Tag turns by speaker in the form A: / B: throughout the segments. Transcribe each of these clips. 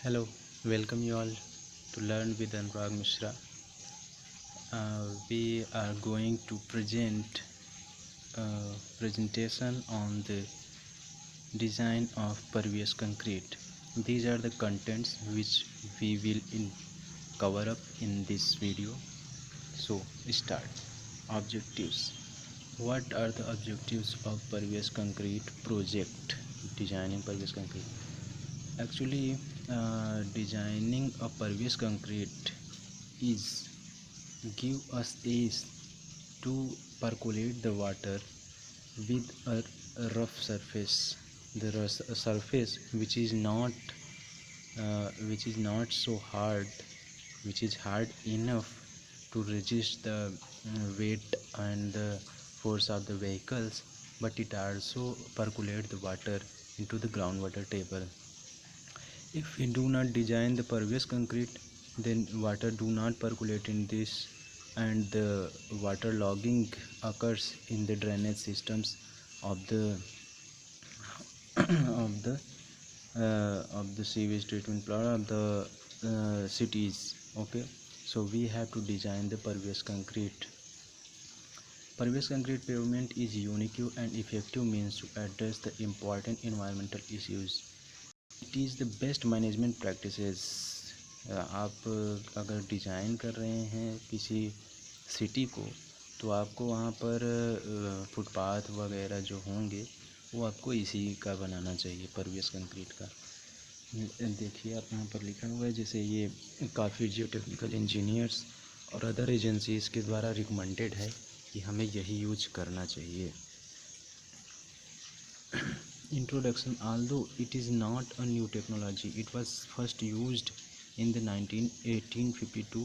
A: Hello, welcome you all to Learn with Anurag Mishra. We are going to present a presentation on the design of pervious concrete. These are the contents which we will cover up in this video. So start. Objectives. What are the objectives of pervious concrete project? Designing pervious concrete. Actually, designing a pervious concrete is give us ease to percolate the water with a rough surface. The surface which is not so hard, which is hard enough to resist the weight and the force of the vehicles, but it also percolate the water into the groundwater table. If we do not design the pervious concrete, then water do not percolate in this, and the water logging occurs in the drainage systems of the of the sewage treatment plant of the cities. Okay, so we have to design the pervious concrete. Pervious concrete pavement is unique and effective means to address the important environmental issues. It is the best management practices. आप अगर design कर रहे हैं किसी city को, तो आपको वहाँ पर फुटपाथ वगैरह जो होंगे वो आपको इसी का बनाना चाहिए, परवियस कंक्रीट का. देखिए आप यहाँ पर लिखा हुआ है, जैसे ये काफ़ी जियो टेक्निकल इंजीनियर्स और अदर एजेंसीज़ के द्वारा रिकमेंडेड है कि हमें यही यूज करना चाहिए. Introduction. Although it is not a new technology, it was first used in the 1852.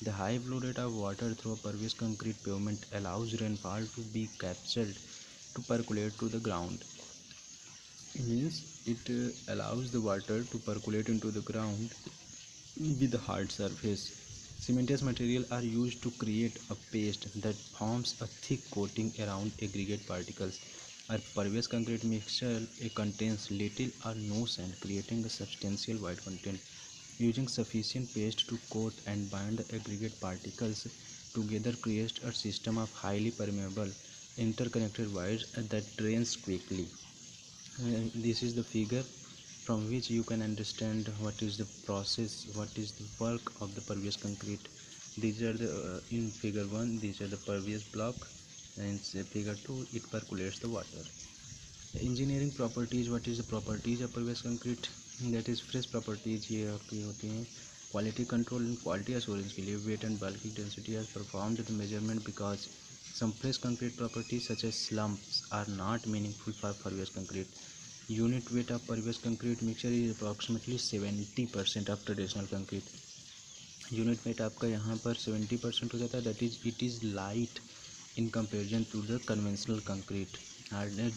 A: The high flow rate of water through a pervious concrete pavement allows rainfall to be captured to percolate to the ground. It means it allows the water to percolate into the ground with a hard surface. Cementous material are used to create a paste that forms a thick coating around aggregate particles. A pervious concrete mixture contains little or no sand, creating a substantial white content. Using sufficient paste to coat and bind the aggregate particles together creates a system of highly permeable interconnected wires that drains quickly. This is the figure from which you can understand what is the process, what is the work of the pervious concrete. These are the in figure 1, these are the pervious block, and in figure 2 it percolates the water. Engineering properties. What is the properties of pervious concrete? That is fresh properties ये आपकी होती हैं. Quality control and quality assurance के लिए weight and bulk density has performed the measurement because some fresh concrete properties such as slumps are not meaningful for pervious concrete. Unit weight of pervious concrete mixture is approximately 70% of traditional concrete. Unit weight आपका यहाँ पर 70% हो जाता है. That is it is light in comparison to the conventional concrete. Hardness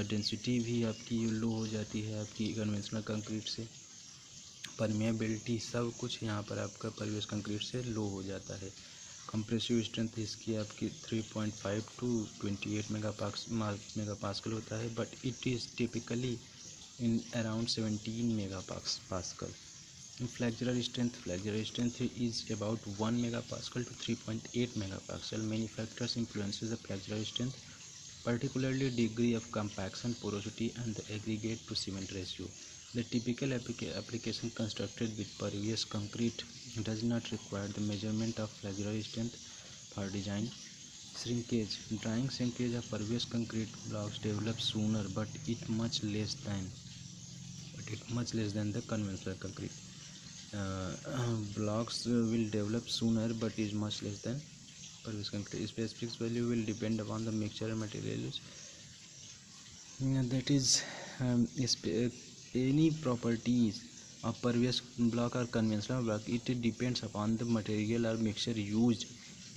A: density भी आपकी लो हो जाती है आपकी कन्वेंशनल कंक्रीट से. परमेबिलिटी सब कुछ यहाँ पर आपका परवियस कंक्रीट से लो हो जाता है. कंप्रेसिव स्ट्रेंथ इसकी आपकी 3.5 टू 28 मेगापास्कल होता है, but it is typically in around 17 megapascal. Flexural strength is about 1 megapascal to 3.8 megapascal. Many factors influences the flexural strength, particularly degree of compaction, porosity, and the aggregate to cement ratio. The typical application constructed with pervious concrete does not require the measurement of flexural strength for design. Shrinkage. Drying shrinkage of pervious concrete blocks develops sooner, but it much less than the conventional concrete. Blocks will develop sooner but is much less than pervious concrete. Specific value will depend upon the mixture and materials. That is any properties of pervious block or conventional block, it depends upon the material or mixture used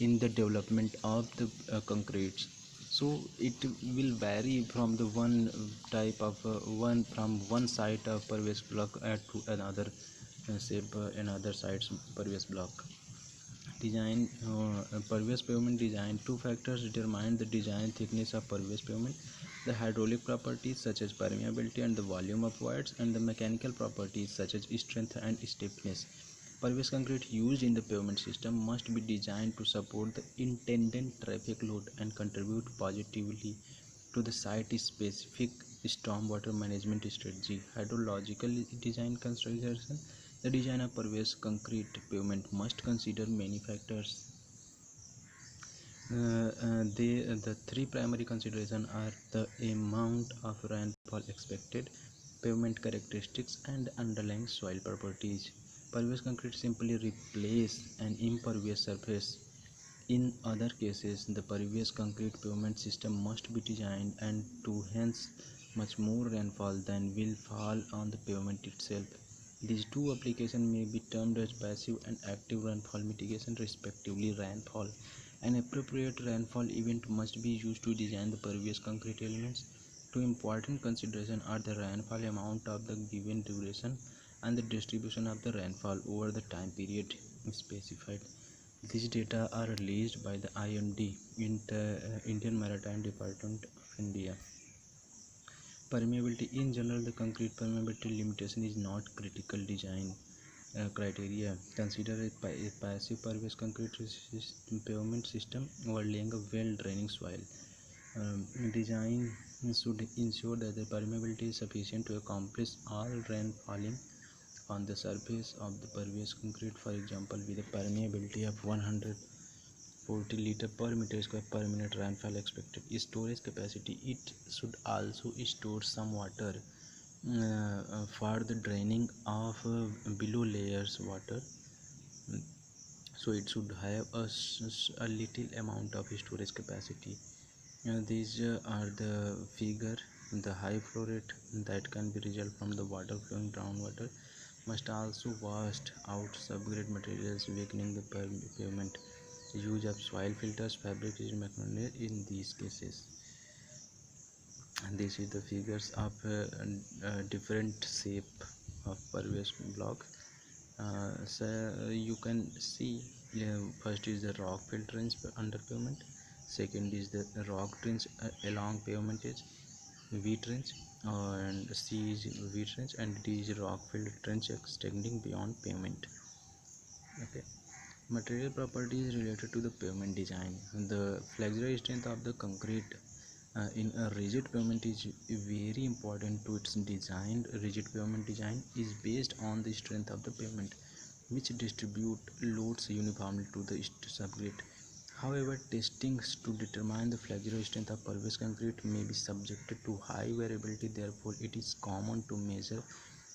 A: in the development of the concretes. So it will vary from the one type of one side of pervious block to another another side's pervious block. Design pervious pavement design. Two factors determine the design thickness of pervious pavement. the hydraulic properties such as permeability and the volume of voids, and the mechanical properties such as strength and stiffness. Pervious concrete used in the pavement system must be designed to support the intended traffic load and contribute positively to the site-specific stormwater management strategy. Hydrological design consideration. The design of pervious concrete pavement must consider many factors. The three primary considerations are the amount of rainfall expected, pavement characteristics, and underlying soil properties. Pervious concrete simply replaces an impervious surface. In other cases, the pervious concrete pavement system must be designed and to hence much more rainfall than will fall on the pavement itself. These two applications may be termed as passive and active rainfall mitigation respectively. Rainfall. An appropriate rainfall event must be used to design the pervious concrete elements. Two important considerations are the rainfall amount of the given duration and the distribution of the rainfall over the time period specified. These data are released by the IMD, Indian Maritime Department of India. Permeability. In general, the concrete permeability limitation is not critical design criteria. Consider a passive pervious concrete pavement system overlaying a well-draining soil. Design should ensure that the permeability is sufficient to accomplish all rain falling on the surface of the pervious concrete. For example, with a permeability of 140 liter per meter square per minute rainfall expected. Storage capacity. It should also store some water for the draining of below layers water, so it should have a little amount of storage capacity. These are the figure. The high flow rate that can be result from the water flowing groundwater must also wash out subgrade materials weakening the pavement. Use of soil filters, fabrication mechanism in these cases. And this is the figures of different shape of pervious block. So you can see, first is the rock fill trench under pavement, second is the rock trench along pavement edge, V trench, and C is V trench, and D is rock filled trench extending beyond pavement. Okay. Material properties related to the pavement design. The flexural strength of the concrete in a rigid pavement is very important to its design. Rigid pavement design is based on the strength of the pavement, which distribute loads uniformly to the subgrade. However, testings to determine the flexural strength of pervious concrete may be subjected to high variability. Therefore, it is common to measure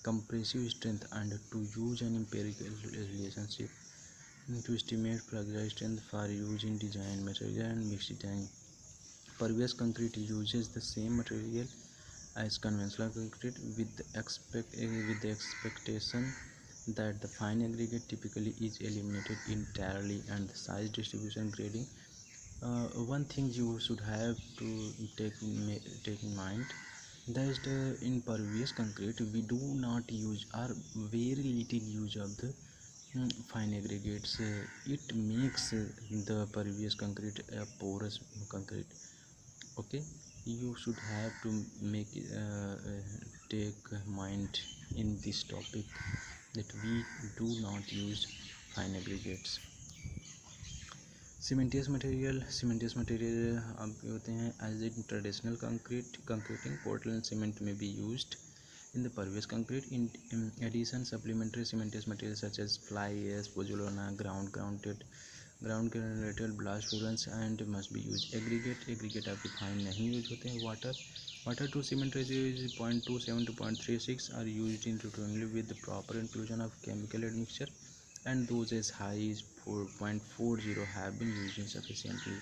A: compressive strength and to use an empirical relationship to estimate flexural strength for use in design, material and mixed design. Pervious concrete uses the same material as conventional concrete with the expectation that the fine aggregate typically is eliminated entirely and the size distribution grading. One thing you should have to take in mind that in pervious concrete we do not use or very little use of the fine aggregates. It makes the pervious concrete a porous concrete. Okay, you should have to make take mind in this topic that we do not use fine aggregates. Cementous material अब होते हैं as in traditional concreting. Portland cement may be used in the pervious concrete. In addition, supplementary cementous materials such as fly ash, pozzolana, ground granulated blast furnace and must be used. Aggregate आपके fine नहीं use होते हैं. Water to cement ratio is 0.27 to 0.36 are used intermittently with the proper inclusion of chemical admixture, and those as high as 4.40 have been used insufficiently.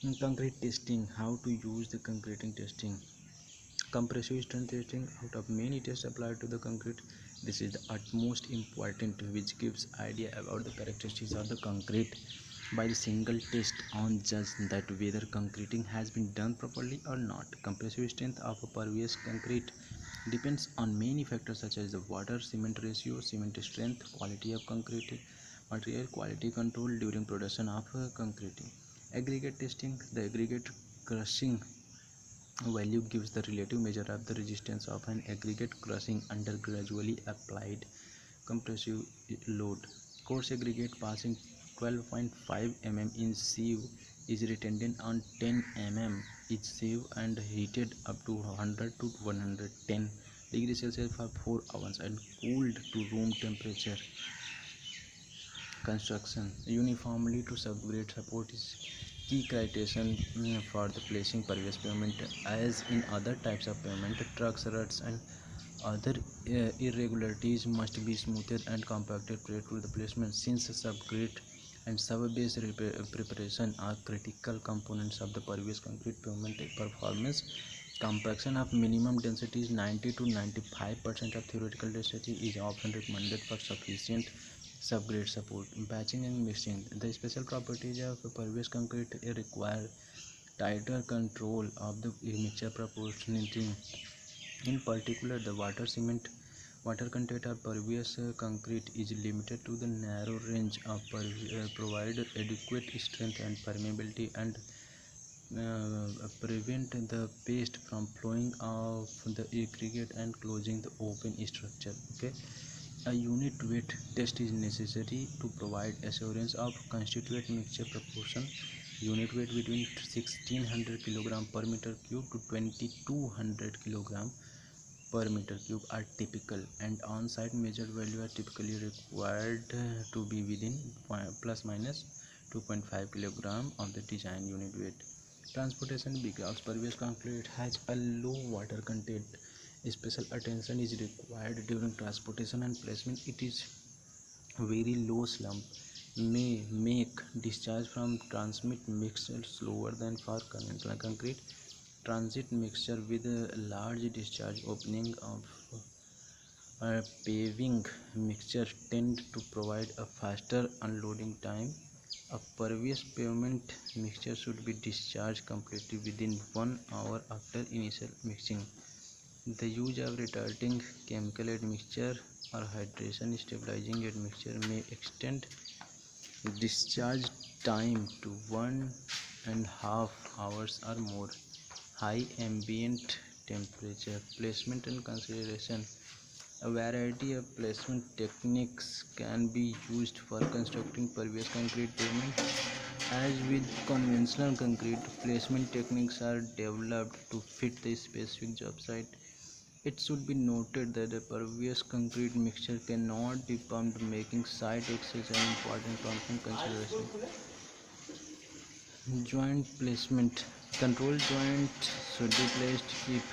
A: In concrete testing, how to use the concreting testing. Compressive strength testing. Out of many tests applied to the concrete, this is the utmost important, which gives idea about the characteristics of the concrete. By the single test on judge that whether concreting has been done properly or not. Compressive strength of a pervious concrete depends on many factors such as the water cement ratio, cement strength, quality of concrete material, quality control during production of concreting. Aggregate testing. The aggregate crushing Value gives the relative measure of the resistance of an aggregate crushing under gradually applied compressive load. Coarse aggregate passing 12.5 mm in sieve is retained on 10 mm each sieve and heated up to 100 to 110 degrees Celsius for 4 hours and cooled to room temperature. Construction uniformly to subgrade support is key criterion for the placing pervious pavement. As in other types of pavement, trucks, ruts and other irregularities must be smoothed and compacted prior to the placement. Since subgrade and sub-base preparation are critical components of the pervious concrete pavement performance, compaction of minimum density is 90 to 95% of theoretical density is often recommended for sufficient subgrade support. Batching and mixing. The special properties of pervious concrete require tighter control of the mixture proportionality. In particular, the water content of pervious concrete is limited to the narrow range of provide adequate strength and permeability and prevent the paste from flowing off the aggregate and closing the open structure. Okay, a unit weight test is necessary to provide assurance of constituent mixture proportion. Unit weight between 1600 kg per meter cube to 2200 kg per meter cube are typical, and on-site measured value are typically required to be within plus minus 2.5 kg of the design unit weight. Transportation. Because pervious concrete has a low water content, special attention is required during transportation and placement. It is very low slump may make discharge from transmit mixture slower than for conventional concrete. Transit mixture with a large discharge opening of paving mixture tend to provide a faster unloading time. A pervious pavement mixture should be discharged completely within 1 hour after initial mixing. The use of retarding chemical admixture or hydration stabilizing admixture may extend discharge time to 1.5 hours or more. High ambient temperature. Placement and consideration. A variety of placement techniques can be used for constructing pervious concrete pavement. As with conventional concrete, placement techniques are developed to fit the specific job site. It should be noted that a pervious concrete mixture cannot be pumped, making site access an important consideration. Joint placement. Control joint should be placed if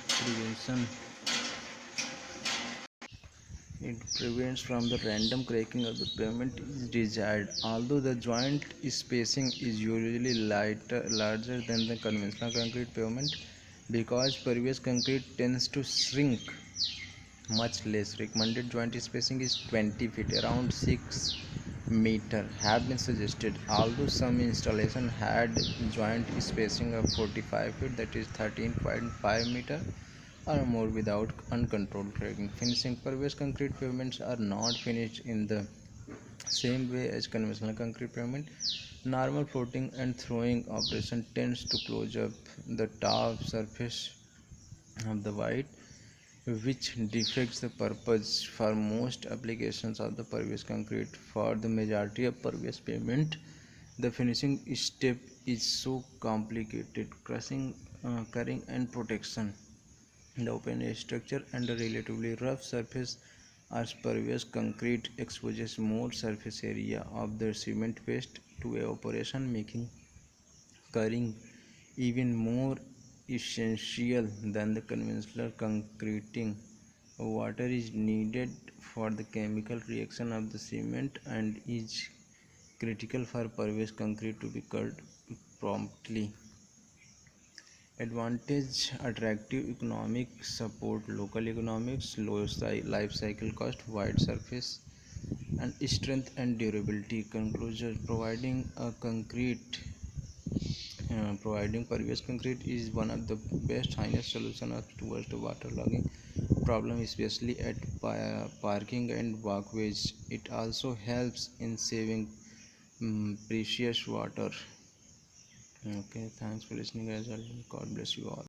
A: it prevents from the random cracking of the pavement is desired. Although the joint spacing is usually larger than the conventional concrete pavement, because pervious concrete tends to shrink much less. Recommended joint spacing is 20 feet, around 6 meter have been suggested, although some installation had joint spacing of 45 feet, that is 13.5 meter or more, without uncontrolled cracking. Finishing. Pervious concrete pavements are not finished in the same way as conventional concrete pavement. Normal floating and throwing operation tends to close up the top surface of the white, which defeats the purpose for most applications of the pervious concrete. For the majority of pervious pavement, the finishing step is so complicated, crushing, curing and protection. The open structure and a relatively rough surface as pervious concrete exposes more surface area of the cement paste to evaporation, making curing even more essential than the conventional concreting. Water is needed for the chemical reaction of the cement and is critical for pervious concrete to be cured promptly. Advantage. Attractive economic support, local economics, low life cycle cost, wide surface and strength and durability. Conclusion. Providing pervious concrete is one of the best finest solutions towards the waterlogging problem, especially at parking and walkways. It also helps in saving precious water. Okay, thanks for listening guys. God bless you all.